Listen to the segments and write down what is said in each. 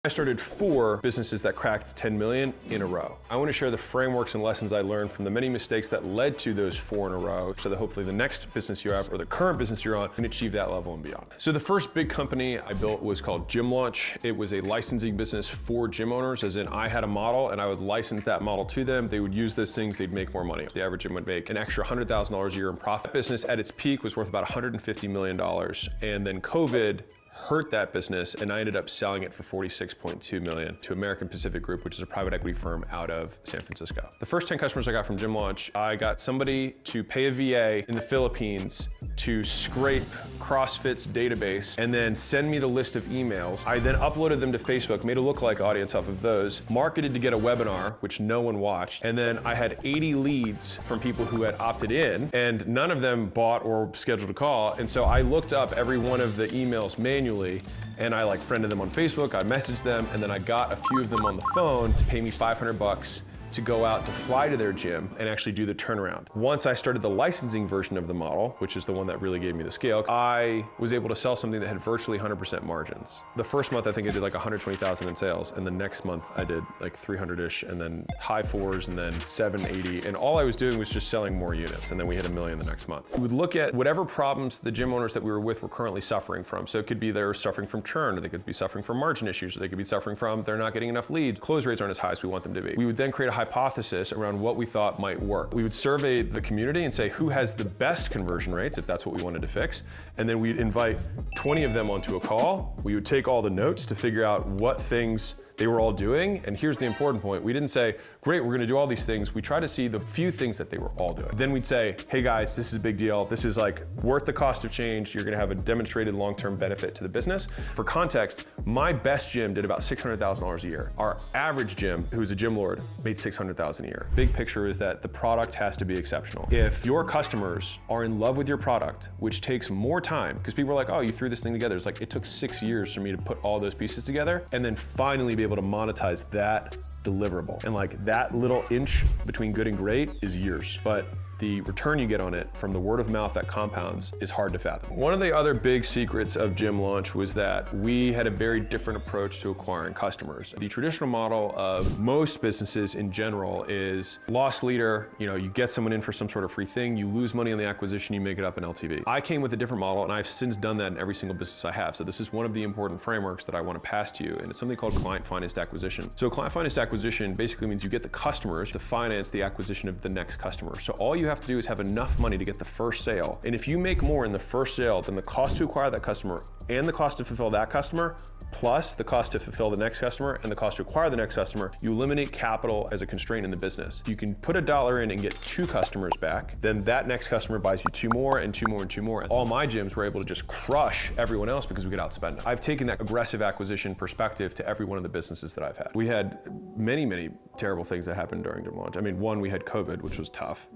I started 4 businesses that cracked 10 million in a row. I want to share the frameworks and lessons I learned from the many mistakes that led to those 4 in a row so that hopefully the next business you have or the current business you're on can achieve that level and beyond. So the first big company I built was called Gym Launch. It was a licensing business for gym owners, as in I had a model and I would license that model to them. They would use those things, they'd make more money. The average gym would make an extra $100,000 a year in profit. Business at its peak was worth about $150 million. And then COVID hurt that business, and I ended up selling it for $46.2 million to American Pacific Group, which is a private equity firm out of San Francisco. The first 10 customers I got from Gym Launch, I got somebody to pay a VA in the Philippines to scrape CrossFit's database and then send me the list of emails. I then uploaded them to Facebook, made a lookalike audience off of those, marketed to get a webinar, which no one watched, and then I had 80 leads from people who had opted in, and none of them bought or scheduled a call. And so I looked up every one of the emails manually, and I friended them on Facebook, I messaged them, and then I got a few of them on the phone to pay me $500 to go out to fly to their gym and actually do the turnaround. Once I started the licensing version of the model, which is the one that really gave me the scale, I was able to sell something that had virtually 100% margins. The first month I think I did 120,000 in sales, and the next month I did 300-ish, and then high 4s, and then 780, and all I was doing was just selling more units, and then we hit $1 million the next month. We would look at whatever problems the gym owners that we were with were currently suffering from. So it could be they're suffering from churn, or they could be suffering from margin issues, or they could be suffering from they're not getting enough leads. Close rates aren't as high as we want them to be. We would then create a hypothesis around what we thought might work. We would survey the community and say who has the best conversion rates, if that's what we wanted to fix, and then we'd invite 20 of them onto a call. We would take all the notes to figure out what things they were all doing, and here's the important point. We didn't say, great, we're gonna do all these things. We tried to see the few things that they were all doing. Then we'd say, hey guys, this is a big deal. This is worth the cost of change. You're gonna have a demonstrated long-term benefit to the business. For context, my best gym did about $600,000 a year. Our average gym, who's a gym lord, made $600,000 a year. Big picture is that the product has to be exceptional. If your customers are in love with your product, which takes more time, because people are like, oh, you threw this thing together. It's it took 6 years for me to put all those pieces together and then finally be able to monetize that deliverable. And that little inch between good and great is years, but the return you get on it from the word of mouth that compounds is hard to fathom. One of the other big secrets of Gym Launch was that we had a very different approach to acquiring customers. The traditional model of most businesses in general is loss leader, you get someone in for some sort of free thing, you lose money on the acquisition, you make it up in LTV. I came with a different model, and I've since done that in every single business I have. So this is one of the important frameworks that I want to pass to you, and it's something called client financed acquisition. So client financed acquisition basically means you get the customers to finance the acquisition of the next customer. So all you have to do is have enough money to get the first sale. And if you make more in the first sale than the cost to acquire that customer and the cost to fulfill that customer, plus the cost to fulfill the next customer and the cost to acquire the next customer, you eliminate capital as a constraint in the business. You can put $1 in and get 2 customers back, then that next customer buys you 2 more and 2 more and 2 more. All my gyms were able to just crush everyone else because we could outspend them. I've taken that aggressive acquisition perspective to every one of the businesses that I've had. We had many, many terrible things that happened during Gym Launch. One, we had COVID, which was tough,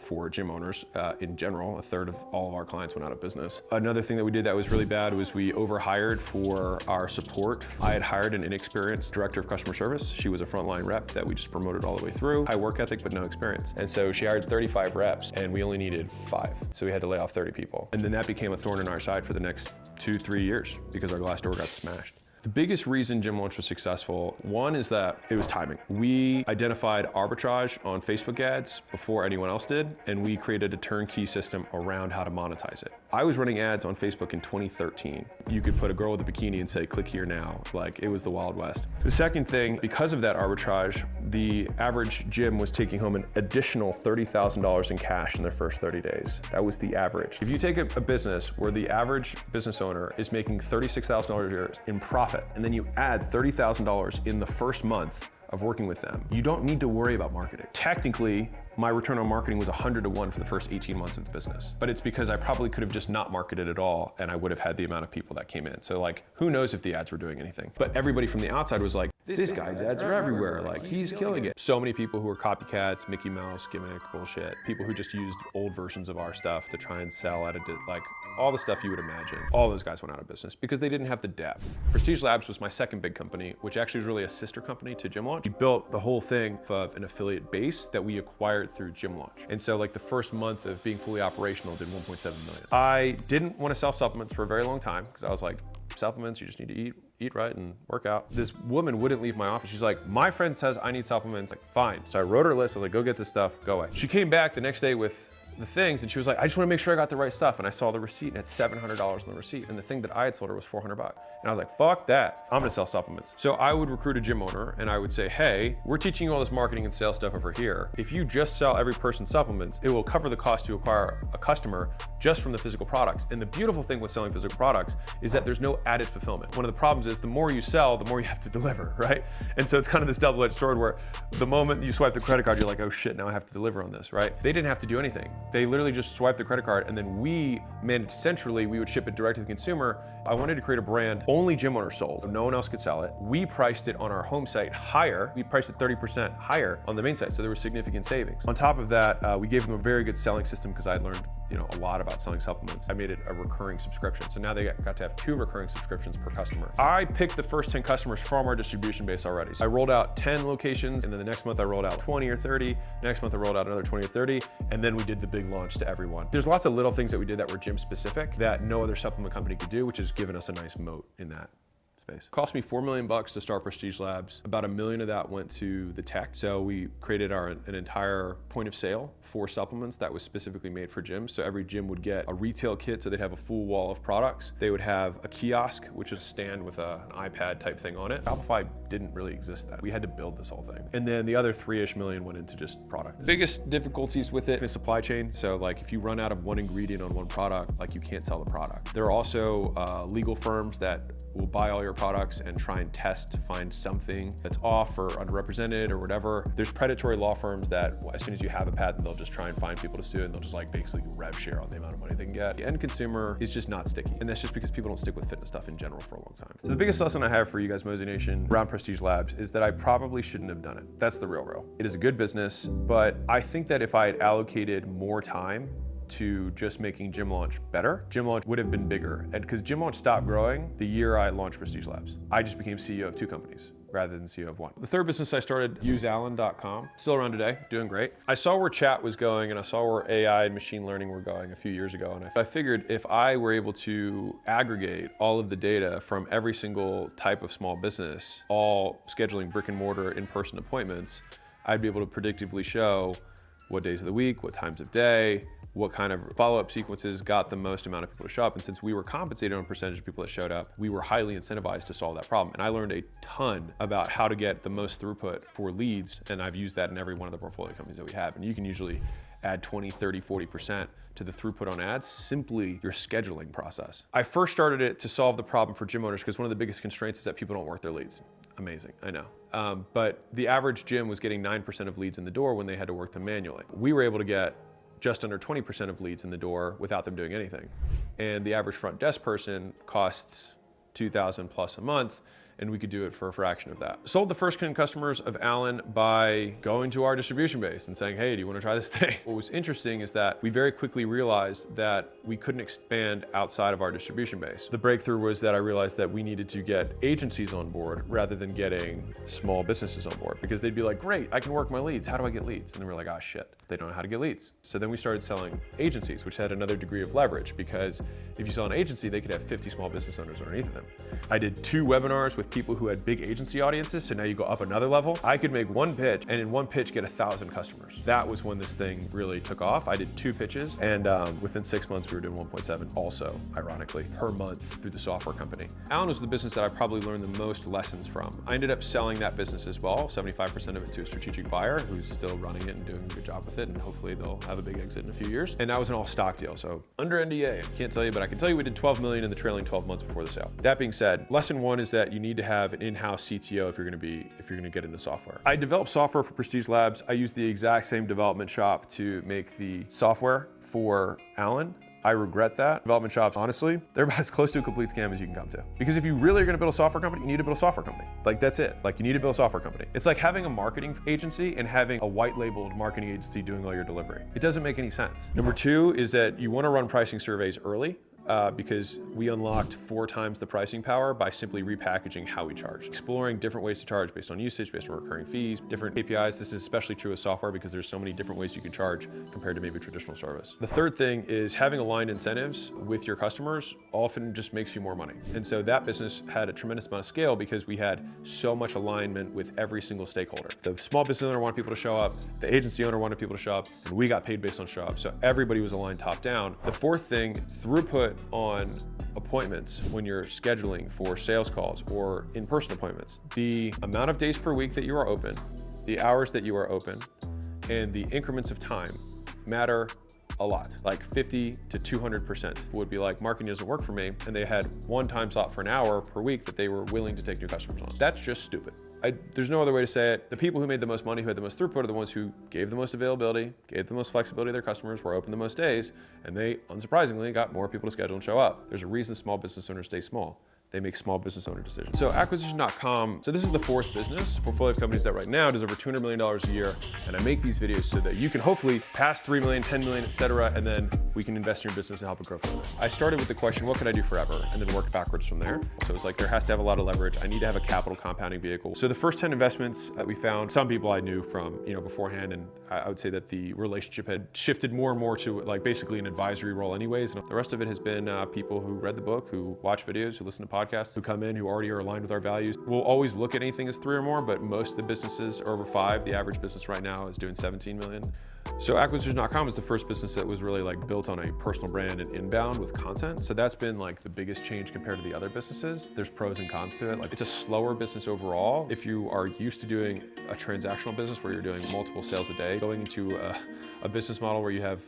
for gym owners in general. A third of all of our clients went out of business. Another thing that we did that was really bad was we overhired for our support. I had hired an inexperienced director of customer service. She was a frontline rep that we just promoted all the way through. High work ethic, but no experience. And so she hired 35 reps, and we only needed 5. So we had to lay off 30 people. And then that became a thorn in our side for the next 2-3 years because our glass door got smashed. The biggest reason Gym Launch was successful, one is that it was timing. We identified arbitrage on Facebook ads before anyone else did, and we created a turnkey system around how to monetize it. I was running ads on Facebook in 2013. You could put a girl with a bikini and say, click here now. It was the Wild West. The second thing, because of that arbitrage, the average gym was taking home an additional $30,000 in cash in their first 30 days. That was the average. If you take a business where the average business owner is making $36,000 a year in profit, and then you add $30,000 in the first month of working with them, you don't need to worry about marketing. Technically, my return on marketing was 100 to 1 for the first 18 months of the business. But it's because I probably could have just not marketed at all, and I would have had the amount of people that came in. So who knows if the ads were doing anything. But everybody from the outside was like, this guy's ads are everywhere. He's killing it. So many people who were copycats, Mickey Mouse, gimmick, bullshit. People who just used old versions of our stuff to try and sell at all the stuff you would imagine. All those guys went out of business because they didn't have the depth. Prestige Labs was my second big company, which actually was really a sister company to Gym Launch. We built the whole thing of an affiliate base that we acquired through Gym Launch. And so the first month of being fully operational did 1.7 million. I didn't want to sell supplements for a very long time because I was like, supplements, you just need to eat eat right and work out. This woman wouldn't leave my office. She's like, my friend says I need supplements. Like, fine. So I wrote her a list. I was like, go get this stuff, go away. She came back the next day with the things, and she was like, I just want to make sure I got the right stuff. And I saw the receipt, and it had $700 on the receipt, and the thing that I had sold her was $400. And I was like, fuck that, I'm gonna sell supplements. So I would recruit a gym owner, and I would say, hey, we're teaching you all this marketing and sales stuff over here. If you just sell every person supplements, it will cover the cost to acquire a customer just from the physical products. And the beautiful thing with selling physical products is that there's no added fulfillment. One of the problems is the more you sell, the more you have to deliver, right? And so it's kind of this double-edged sword where the moment you swipe the credit card, you're like, oh shit, now I have to deliver on this, right? They didn't have to do anything. They literally just swiped the credit card, and then we managed centrally, we would ship it direct to the consumer. I wanted to create a brand only gym owners sold. No one else could sell it. We priced it on our home site higher. We priced it 30% higher on the main site, so there was significant savings. On top of that, we gave them a very good selling system because I had learned a lot about selling supplements. I made it a recurring subscription. So now they got to have 2 recurring subscriptions per customer. I picked the first 10 customers from our distribution base already. So I rolled out 10 locations, and then the next month I rolled out 20 or 30. Next month I rolled out another 20 or 30, and then we did the big launch to everyone. There's lots of little things that we did that were gym specific that no other supplement company could do, which has given us a nice moat in that space. It cost me $4 million to start Prestige Labs. About $1 million of that went to the tech. So we created an entire point of sale for supplements that was specifically made for gyms. So every gym would get a retail kit, so they'd have a full wall of products. They would have a kiosk, which is a stand with an iPad type thing on it. Shopify didn't really exist then. We had to build this whole thing. And then the other $3-ish million went into just product. Biggest difficulties with it is supply chain. So like if you run out of one ingredient on one product, like you can't sell the product. There are also legal firms that will buy all your products and try and test to find something that's off or underrepresented or whatever. There's predatory law firms that as soon as you have a patent, they'll just try and find people to sue, and they'll just like basically rev share on the amount of money they can get. The end consumer is just not sticky. And that's just because people don't stick with fitness stuff in general for a long time. So the biggest lesson I have for you guys, Mosey Nation, around Prestige Labs is that I probably shouldn't have done it. That's the real. It is a good business, but I think that if I had allocated more time to just making Gym Launch better, Gym Launch would have been bigger. And because Gym Launch stopped growing the year I launched Prestige Labs, I just became CEO of 2 companies rather than CEO of 1. The third business I started, useallen.com, still around today, doing great. I saw where chat was going, and I saw where AI and machine learning were going a few years ago, and I figured if I were able to aggregate all of the data from every single type of small business, all scheduling brick and mortar in-person appointments, I'd be able to predictively show what days of the week, what times of day, what kind of follow-up sequences got the most amount of people to show up. And since we were compensated on percentage of people that showed up, we were highly incentivized to solve that problem. And I learned a ton about how to get the most throughput for leads. And I've used that in every one of the portfolio companies that we have. And you can usually add 20, 30, 40% to the throughput on ads, simply your scheduling process. I first started it to solve the problem for gym owners because one of the biggest constraints is that people don't work their leads. Amazing, I know. But the average gym was getting 9% of leads in the door when they had to work them manually. We were able to get just under 20% of leads in the door without them doing anything. And the average front desk person costs $2,000 plus a month, and we could do it for a fraction of that. Sold the first 10 customers of Allen by going to our distribution base and saying, hey, do you want to try this thing? What was interesting is that we very quickly realized that we couldn't expand outside of our distribution base. The breakthrough was that I realized that we needed to get agencies on board rather than getting small businesses on board, because they'd be like, great, I can work my leads. How do I get leads? And then we're like, ah, shit, they don't know how to get leads. So then we started selling agencies, which had another degree of leverage, because if you sell an agency, they could have 50 small business owners underneath them. I did 2 webinars with people who had big agency audiences, so now you go up another level. I could make 1 pitch, and in 1 pitch get 1,000 customers. That was when this thing really took off. I did 2 pitches, and within 6 months we were doing 1.7 also, ironically, per month through the software company. Allen was the business that I probably learned the most lessons from. I ended up selling that business as well, 75% of it to a strategic buyer who's still running it and doing a good job with it, and hopefully they'll have a big exit in a few years. And that was an all stock deal, so under NDA, I can't tell you, but I can tell you we did 12 million in the trailing 12 months before the sale. That being said, lesson 1 is that you need to have an in-house CTO if you're gonna get into software. I developed software for Prestige Labs. I used the exact same development shop to make the software for Allen. I regret that. Development shops, honestly, they're about as close to a complete scam as you can come to. Because if you really are gonna build a software company, you need to build a software company. Like, that's it. Like, you need to build a software company. It's like having a marketing agency and having a white labeled marketing agency doing all your delivery. It doesn't make any sense. Number 2 is that you wanna run pricing surveys early. because we unlocked 4 times the pricing power by simply repackaging how we charge. Exploring different ways to charge based on usage, based on recurring fees, different KPIs. This is especially true with software because there's so many different ways you can charge compared to maybe traditional service. The third thing is having aligned incentives with your customers often just makes you more money. And so that business had a tremendous amount of scale because we had so much alignment with every single stakeholder. The small business owner wanted people to show up, the agency owner wanted people to show up, and we got paid based on show up. So everybody was aligned top down. The fourth thing, throughput on appointments when you're scheduling for sales calls or in-person appointments. The amount of days per week that you are open, the hours that you are open, and the increments of time matter a lot, like 50 to 200%. Would be like, marketing doesn't work for me, and they had one time slot for an hour per week that they were willing to take new customers on. That's just stupid. There's no other way to say it. The people who made the most money, who had the most throughput, are the ones who gave the most availability, gave the most flexibility to their customers, were open the most days, and they, unsurprisingly, got more people to schedule and show up. There's a reason small business owners stay small. They make small business owner decisions. So Acquisition.com, so this is the fourth business, portfolio of companies that right now does over $200 million a year. And I make these videos so that you can hopefully pass 3 million, 10 million, et cetera, and then we can invest in your business and help it grow further. I started with the question, what can I do forever? And then worked backwards from there. So it's like, there has to have a lot of leverage. I need to have a capital compounding vehicle. So the first 10 investments that we found, some people I knew from, beforehand, and I would say that the relationship had shifted more and more to like basically an advisory role anyways. And the rest of it has been people who read the book, who watch videos, who listen to podcasts, who come in, who already are aligned with our values. We'll always look at anything as 3 or more, but most of the businesses are over 5. The average business right now is doing 17 million. So Acquisition.com is the first business that was really like built on a personal brand and inbound with content. So that's been like the biggest change compared to the other businesses. There's pros and cons to it. Like, it's a slower business overall. If you are used to doing a transactional business where you're doing multiple sales a day, going into a business model where you have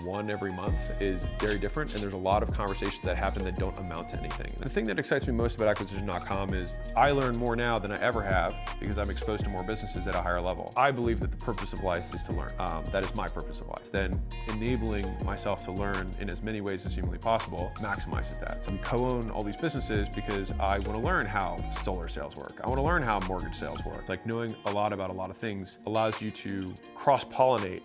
1 every month is very different, and there's a lot of conversations that happen that don't amount to anything. The thing that excites me most about Acquisition.com is I learn more now than I ever have because I'm exposed to more businesses at a higher level. I believe that the purpose of life is to learn. That is my purpose of life. Then enabling myself to learn in as many ways as humanly possible maximizes that. So we co-own all these businesses because I want to learn how solar sales work. I want to learn how mortgage sales work. Like, knowing a lot about a lot of things allows you to cross-pollinate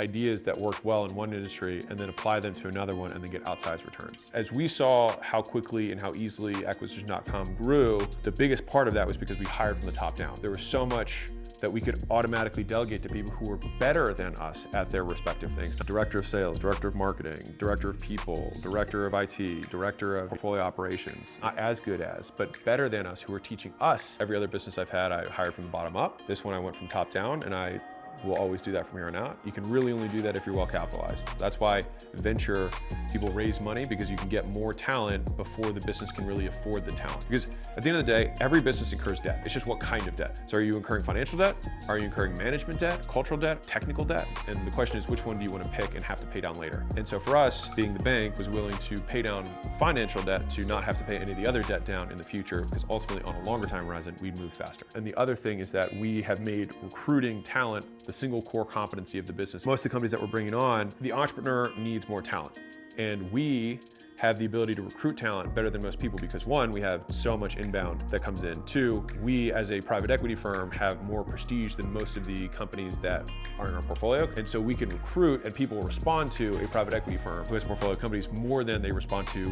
ideas that work well in one industry and then apply them to another one and then get outsized returns. As we saw how quickly and how easily Acquisition.com grew, the biggest part of that was because we hired from the top down. There was so much that we could automatically delegate to people who were better than us at their respective things. Director of sales, director of marketing, director of people, director of IT, director of portfolio operations. Not as good as, but better than us, who were teaching us. Every other business I've had, I hired from the bottom up. This one I went from top down, and I will always do that from here on out. You can really only do that if you're well capitalized. That's why venture people raise money, because you can get more talent before the business can really afford the talent. Because at the end of the day, every business incurs debt. It's just what kind of debt. So are you incurring financial debt? Are you incurring management debt, cultural debt, technical debt? And the question is, which one do you want to pick and have to pay down later? And so for us, being the bank was willing to pay down financial debt to not have to pay any of the other debt down in the future, because ultimately on a longer time horizon, we'd move faster. And the other thing is that we have made recruiting talent the single core competency of the business. Most of the companies that we're bringing on, the entrepreneur needs more talent. And we have the ability to recruit talent better than most people because, 1, we have so much inbound that comes in. 2, we as a private equity firm have more prestige than most of the companies that are in our portfolio. And so we can recruit, and people respond to a private equity firm who has portfolio companies more than they respond to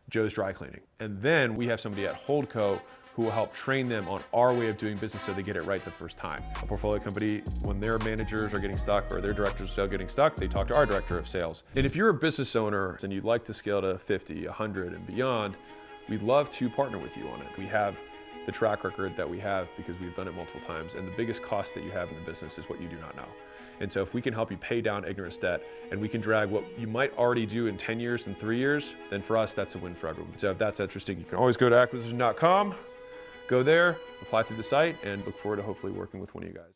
Joe's Dry Cleaning. And then we have somebody at Holdco who will help train them on our way of doing business so they get it right the first time. A portfolio company, when their managers are getting stuck or their directors of sales getting stuck, they talk to our director of sales. And if you're a business owner and you'd like to scale to 50, 100 and beyond, we'd love to partner with you on it. We have the track record that we have because we've done it multiple times. And the biggest cost that you have in the business is what you do not know. And so if we can help you pay down ignorance debt, and we can drag what you might already do in 10 years and 3 years, then for us, that's a win for everyone. So if that's interesting, you can always go to acquisition.com. Go there, apply through the site, and look forward to hopefully working with one of you guys.